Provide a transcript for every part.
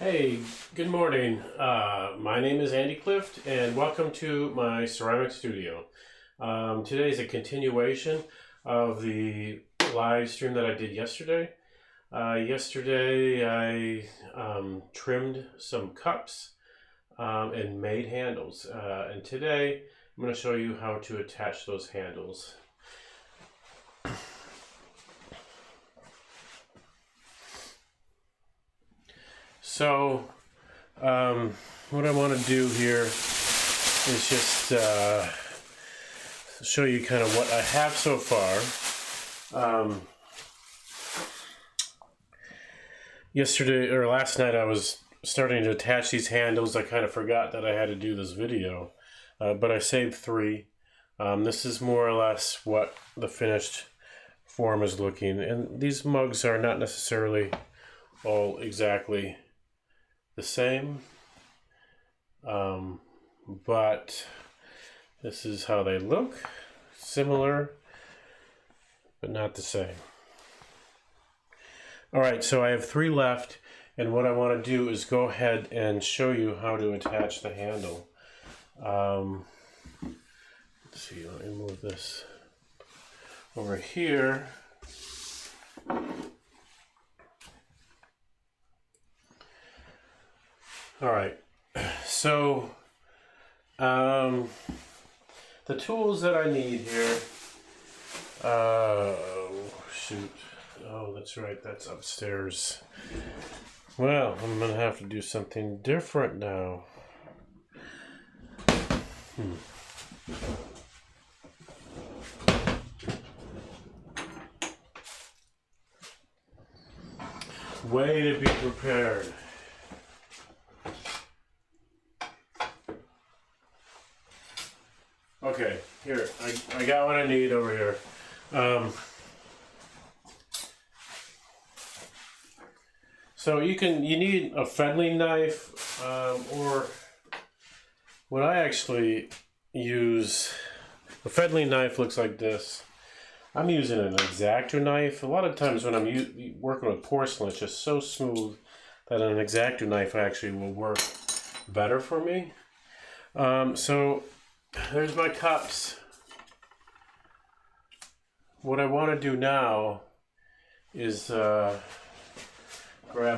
Hey, good morning. My name is Andy Clift, and welcome to my ceramic studio. Today is a continuation of the live stream that I did yesterday. Yesterday I trimmed some cups and made handles, and today I'm going to show you how to attach those handles. So, what I want to do here is just show you kind of what I have so far. Yesterday or last night I was starting to attach these handles. I kind of forgot that I had to do this video, but I saved 3. This is more or less what the finished form is looking, and these mugs are not necessarily all exactly the same, but this is how they look. Similar, but not the same. Alright, so I have 3 left, and what I want to do is go ahead and show you how to attach the handle. Let's see, let me move this over here. Alright, so the tools that I need here, shoot, oh that's right, that's upstairs. Well, I'm going to have to do something different now. Way to be prepared. Okay, here, I got what I need over here. So you need a fettling knife, or what I actually use, a fettling knife looks like this. I'm using an X-Acto knife. A lot of times when I'm working with porcelain, it's just so smooth that an X-Acto knife actually will work better for me. So there's my cups. What I want to do now is grab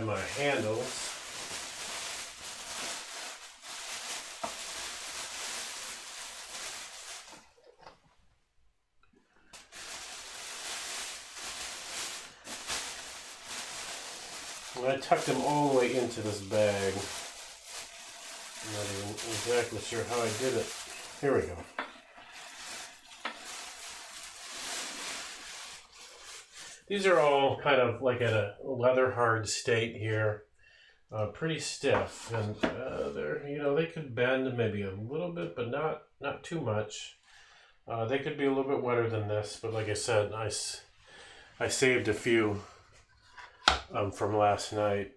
my handles. I tucked them all the way into this bag. I'm not even exactly sure how I did it. Here we go. These are all kind of like at a leather hard state here, pretty stiff, and they could bend maybe a little bit, but not too much. They could be a little bit wetter than this, but like I said, I saved a few from last night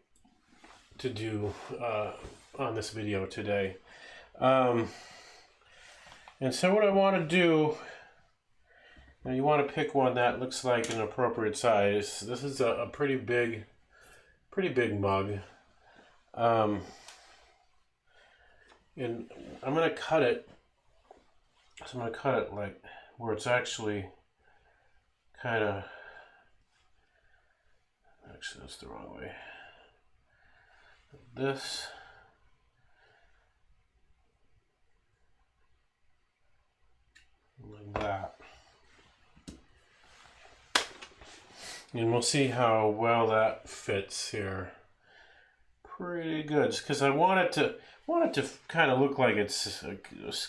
to do on this video today. And so what I want to do, and you want to pick one that looks like an appropriate size. This is a pretty big mug. And I'm going to cut it. So I'm going to cut it like where it's actually kind of, actually that's the wrong way. This. Like that. And we'll see how well that fits here. Pretty good, because I want it to kind of look like it's a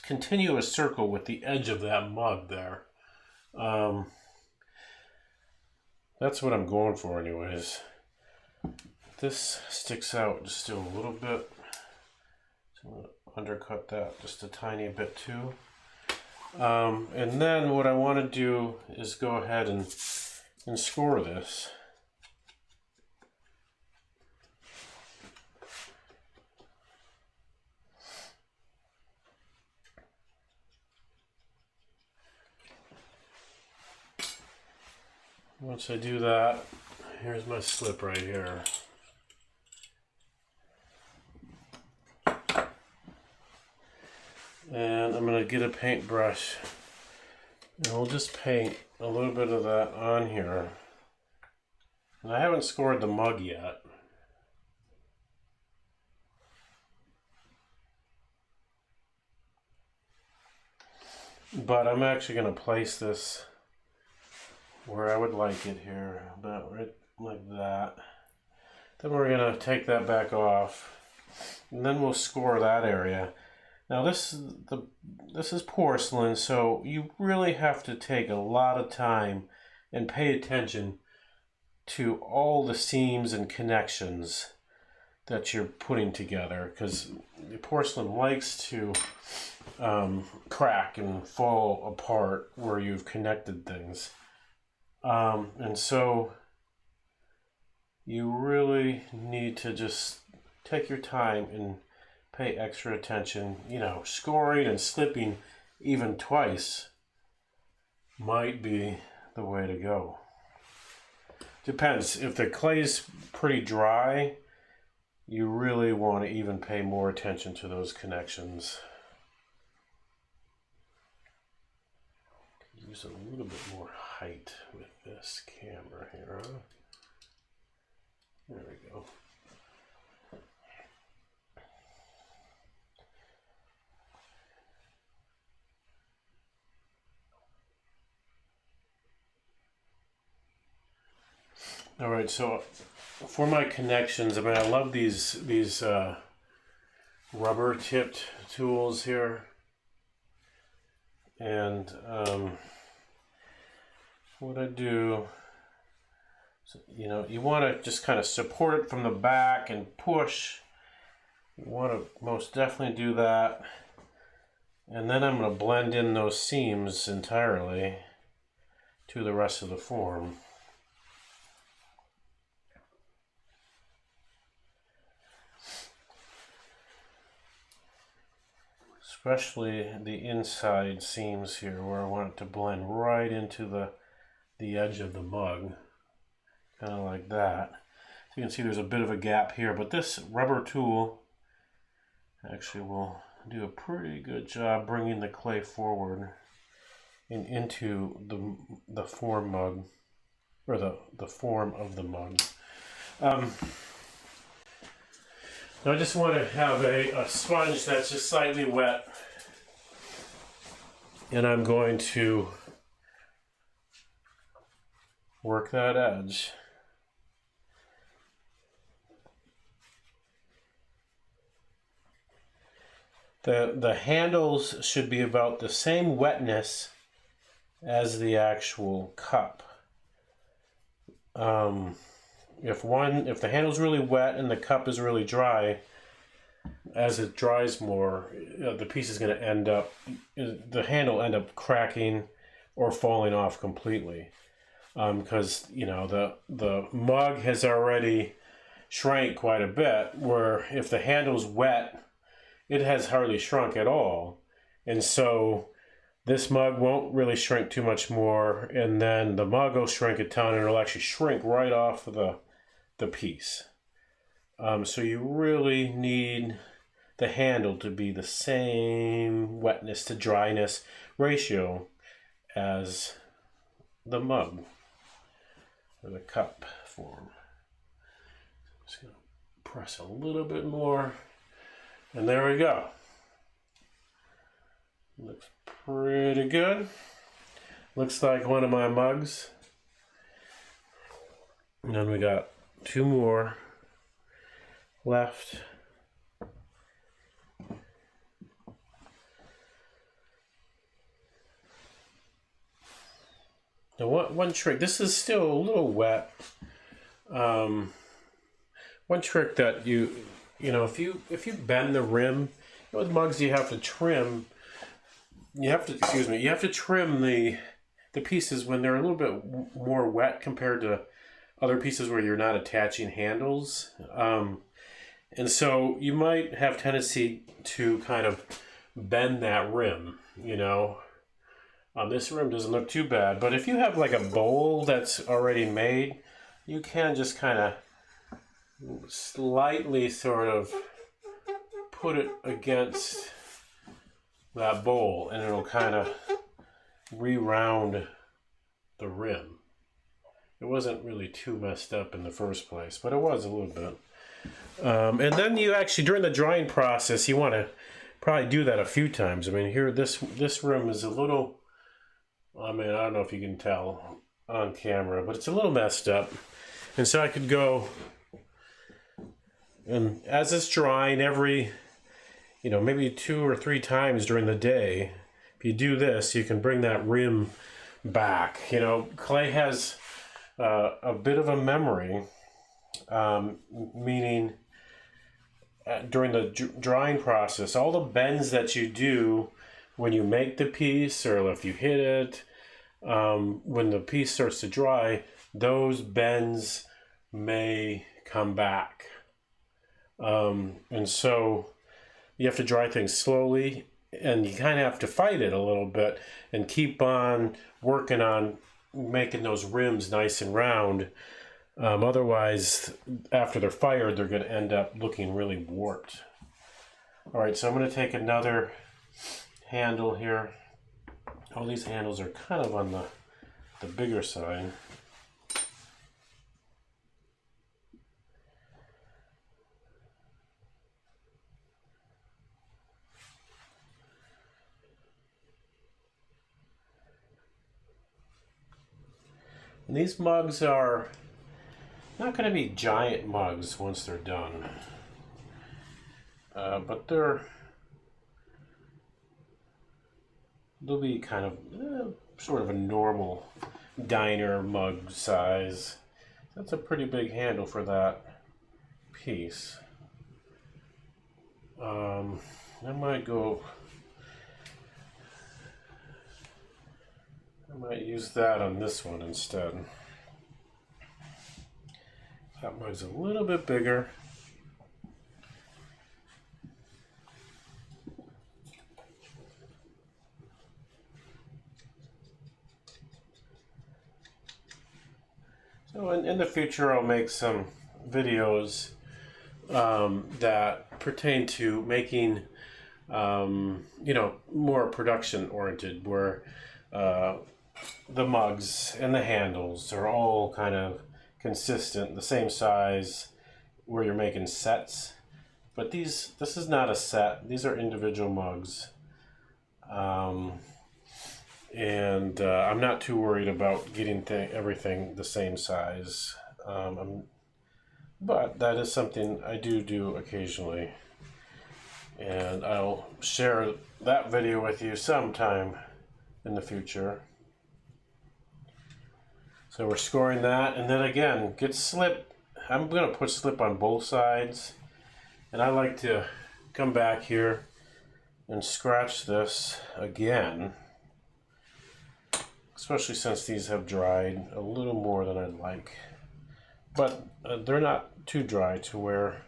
continuous circle with the edge of that mug there. That's what I'm going for anyways. This sticks out just still a little bit. So I'm going to undercut that just a tiny bit too. And then what I want to do is go ahead and score this. Once I do that, here's my slip right here. And I'm going to get a paintbrush and we'll just paint a little bit of that on here. And I haven't scored the mug yet. But I'm actually going to place this where I would like it here, about right like that. Then we're going to take that back off, and then we'll score that area. Now this is porcelain, so you really have to take a lot of time and pay attention to all the seams and connections that you're putting together, because the porcelain likes to crack and fall apart where you've connected things. And so you really need to just take your time and pay extra attention. You know, scoring and slipping even twice might be the way to go. Depends. If the clay's pretty dry, you really want to even pay more attention to those connections. Use a little bit more height with this camera here, huh? There we go. All right, so for my connections, I mean, I love these rubber tipped tools here, and what I do, so, you know, you want to just kind of support it from the back and push. You want to most definitely do that, and then I'm going to blend in those seams entirely to the rest of the form. Especially the inside seams here, where I want it to blend right into the edge of the mug, kind of like that. So you can see there's a bit of a gap here, but this rubber tool actually will do a pretty good job bringing the clay forward and into the form mug, or the form of the mug. Now I just want to have a sponge that's just slightly wet, and I'm going to work that edge. The handles should be about the same wetness as the actual cup. If the handle's really wet and the cup is really dry, as it dries more, the piece is going to end up, the handle will end up cracking or falling off completely. Because you know the mug has already shrank quite a bit, where if the handle's wet, it has hardly shrunk at all, and so this mug won't really shrink too much more, and then the mug will shrink a ton, and it'll actually shrink right off of the piece. So you really need the handle to be the same wetness to dryness ratio as the mug, or the cup form. I'm just going to press a little bit more, and there we go. Looks pretty good. Looks like one of my mugs. And then we got two more left. Now one trick, this is still a little wet. One trick that you know, if you bend the rim, with mugs you have to trim. You have to trim the pieces when they're a little bit more wet compared to other pieces where you're not attaching handles. And so you might have tendency to kind of bend that rim, you know. This rim doesn't look too bad, but if you have like a bowl that's already made, you can just kind of slightly sort of put it against that bowl, and it'll kind of re-round the rim. It wasn't really too messed up in the first place, but it was a little bit. And then you actually, during the drying process, you want to probably do that a few times. I mean, here, this rim is a little, I mean, I don't know if you can tell on camera, but it's a little messed up. And so I could go, and as it's drying, every, you know, maybe 2 or 3 times during the day, if you do this, you can bring that rim back. You know, clay has a bit of a memory, meaning during the drying process, all the bends that you do when you make the piece, or if you hit it, when the piece starts to dry, those bends may come back. And so you have to dry things slowly, and you kind of have to fight it a little bit and keep on working on making those rims nice and round. Otherwise, after they're fired, they're going to end up looking really warped. All right, so I'm going to take another handle here. All these handles are kind of on the bigger side. And these mugs are not going to be giant mugs once they're done, but they'll be kind of sort of a normal diner mug size. That's a pretty big handle for that piece. I might use that on this one instead. That mug's a little bit bigger. So in the future, I'll make some videos that pertain to making, you know, more production oriented, where the mugs and the handles are all kind of consistent, the same size, where you're making sets. But this is not a set. These are individual mugs. And I'm not too worried about getting everything the same size. But that is something I do occasionally. And I'll share that video with you sometime in the future. So we're scoring that, and then again, get slip. I'm going to put slip on both sides, and I like to come back here and scratch this again, especially since these have dried a little more than I'd like. But they're not too dry to where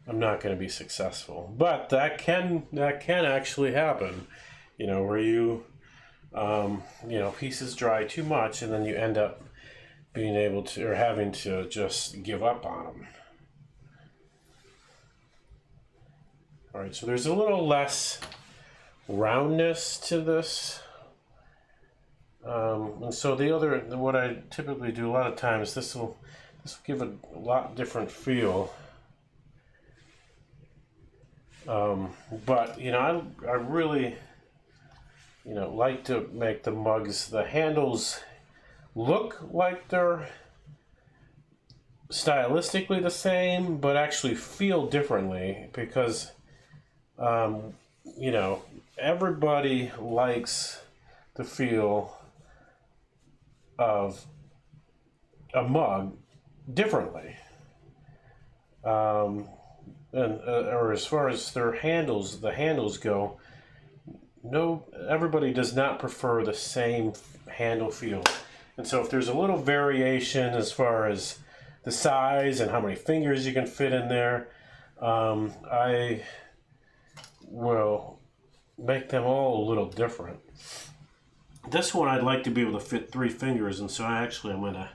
I'm not going to be successful. But that can actually happen, you know, where you know, pieces dry too much, and then you end up being able to, or having to just give up on them. All right, so there's a little less roundness to this. And so what I typically do a lot of times, this will give a lot different feel. But, you know, I really, you know, like to make the mugs, the handles look like they're stylistically the same, but actually feel differently, because, you know, everybody likes the feel of a mug differently. Or as far as the handles go, everybody does not prefer the same handle feel. And so if there's a little variation as far as the size and how many fingers you can fit in there, I will make them all a little different. This one I'd like to be able to fit 3 fingers, and so I'm going to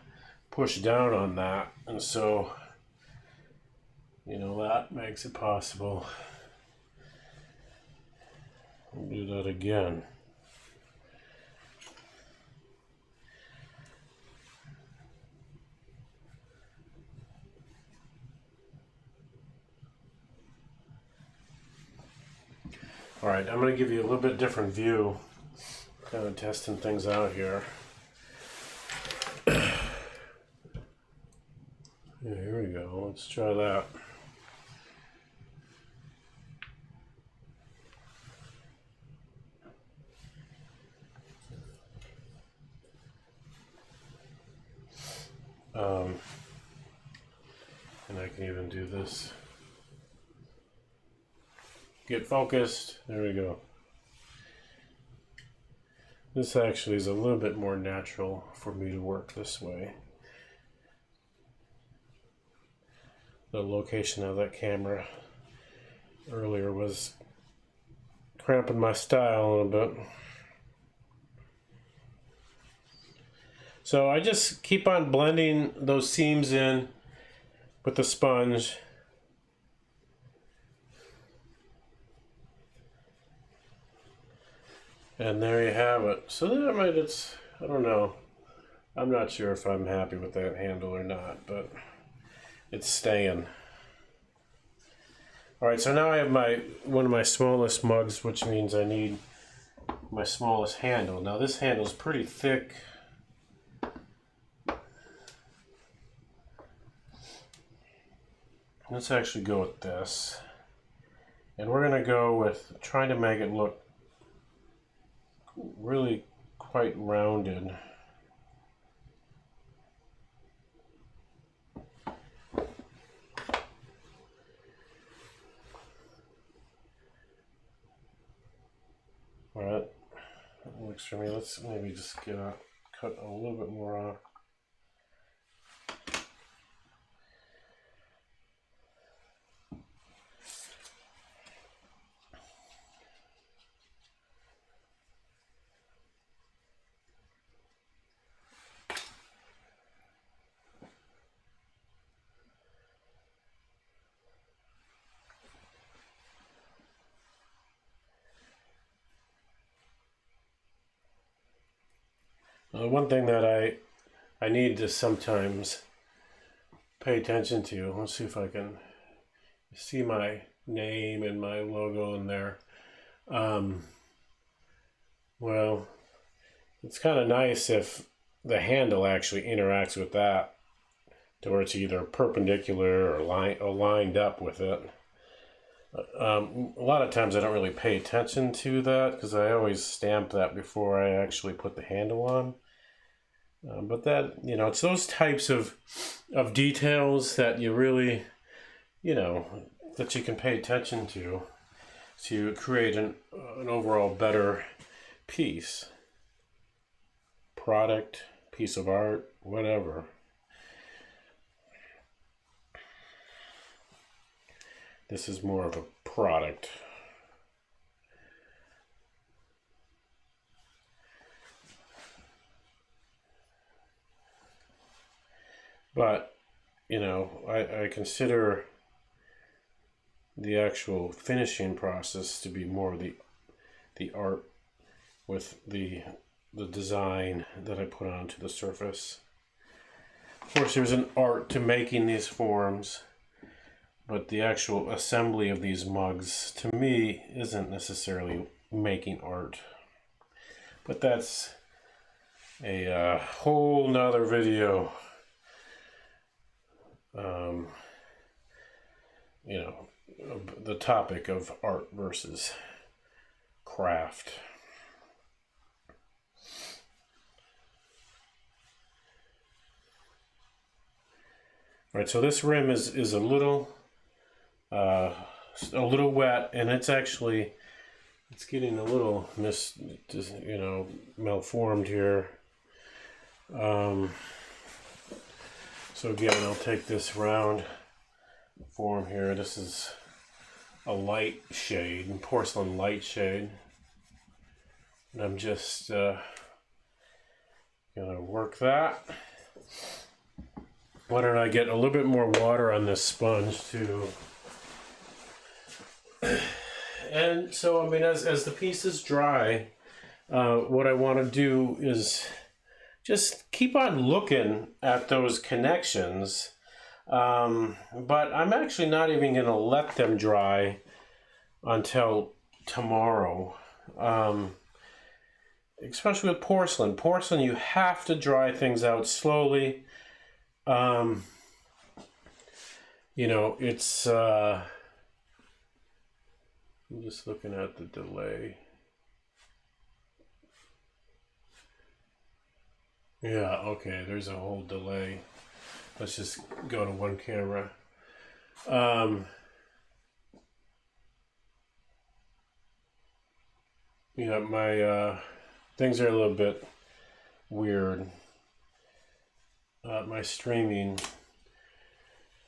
push down on that, and so, you know, that makes it possible. do that again. All right, I'm going to give you a little bit different view, kind of testing things out here. Yeah, here we go. Let's try that. And I can even do this. Get focused. There we go. This actually is a little bit more natural for me to work this way. The location of that camera earlier was cramping my style a little bit. So I just keep on blending those seams in with the sponge. And there you have it. So that might, I don't know. I'm not sure if I'm happy with that handle or not, but it's staying. All right, so now I have one of my smallest mugs, which means I need my smallest handle. Now this handle is pretty thick. Let's actually go with this. And we're gonna go with trying to make it look really quite rounded. All right, that works for me. Let's maybe just cut a little bit more off. One thing that I need to sometimes pay attention to, let's see if I can see my name and my logo in there. Well, it's kind of nice if the handle actually interacts with that, to where it's either perpendicular or lined up with it. A lot of times I don't really pay attention to that because I always stamp that before I actually put the handle on. But that, it's those types of details that you really, that you can pay attention to create an overall better piece, product, piece of art, whatever. This is more of a product. But, I consider the actual finishing process to be more the art with the design that I put onto the surface. Of course, there's an art to making these forms, but the actual assembly of these mugs, to me, isn't necessarily making art. But that's a whole nother video. The topic of art versus craft. All right, so this rim is a little wet, and it's getting a little malformed here. So again, I'll take this round form here. This is a light shade, porcelain light shade. And I'm just gonna work that. Why don't I get a little bit more water on this sponge too? and so I mean, as the pieces dry, what I want to do is just keep on looking at those connections, but I'm actually not even going to let them dry until tomorrow. Especially with porcelain. Porcelain, you have to dry things out slowly. You know, it's, I'm just looking at the delay. Yeah, okay, there's a whole delay. Let's just go to one camera. Yeah, my things are a little bit weird. My streaming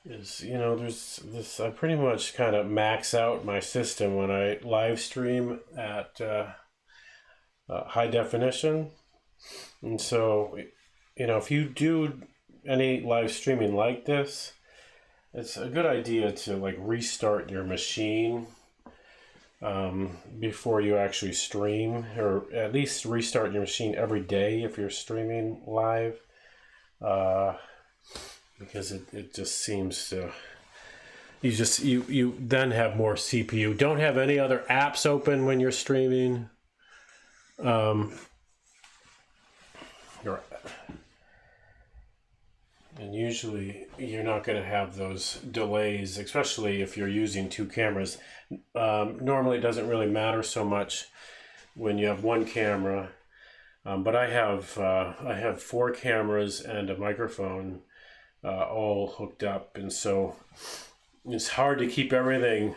is, you know, there's this, I pretty much kind of max out my system when I live stream at high definition. And so, you know, if you do any live streaming like this, it's a good idea to like restart your machine before you actually stream, or at least restart your machine every day if you're streaming live, because it just seems to, you then have more CPU. Don't have any other apps open when you're streaming. And usually you're not going to have those delays, especially if you're using two cameras. Normally it doesn't really matter so much when you have one camera, but I have 4 cameras and a microphone all hooked up, and so it's hard to keep everything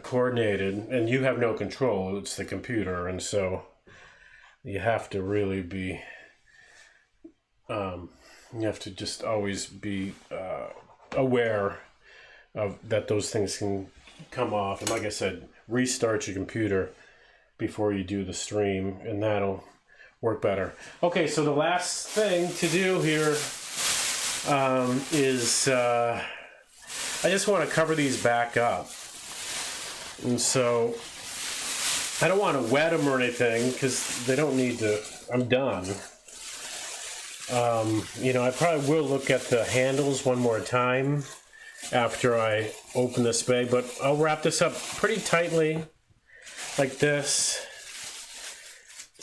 coordinated, and you have no control. It's the computer, and so you have to really be you have to just always be aware of that those things can come off. And like I said, restart your computer before you do the stream, and that'll work better. Okay, so the last thing to do here is I just want to cover these back up. And so I don't want to wet them or anything because they don't need to. I'm done. You know, I probably will look at the handles one more time after I open this bag, but I'll wrap this up pretty tightly like this.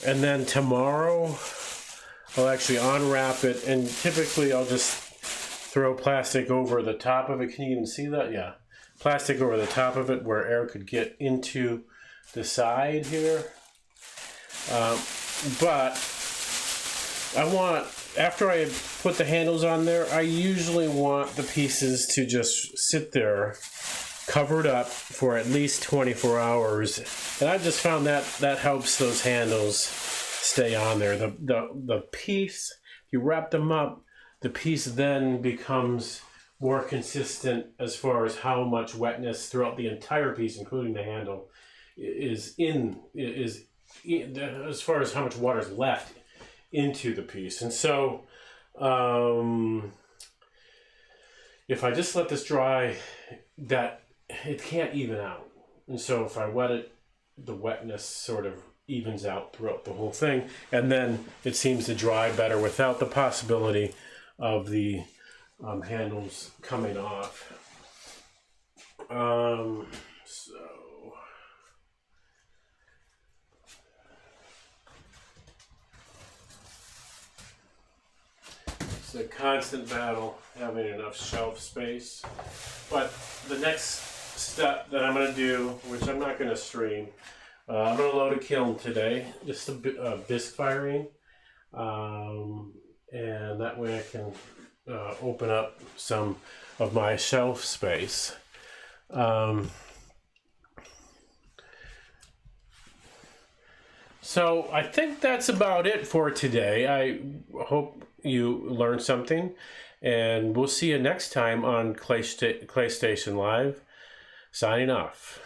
And then tomorrow I'll actually unwrap it, and typically I'll just throw plastic over the top of it. Can you even see that? Yeah. Plastic over the top of it where air could get into the side here. But I want, after I put the handles on there, I usually want the pieces to just sit there covered up for at least 24 hours. And I've just found that that helps those handles stay on there. The piece, if you wrap them up, the piece then becomes more consistent as far as how much wetness throughout the entire piece, including the handle, is as far as how much water is left into the piece. And so if I just let this dry, that it can't even out. And so if I wet it, the wetness sort of evens out throughout the whole thing, and then it seems to dry better without the possibility of the handles coming off. It's a constant battle having enough shelf space. But the next step that I'm going to do, which I'm not going to stream, I'm going to load a kiln today, just a bisque firing, and that way I can open up some of my shelf space. So I think that's about it for today. I hope you learned something, and we'll see you next time on Claystation Live. Signing off.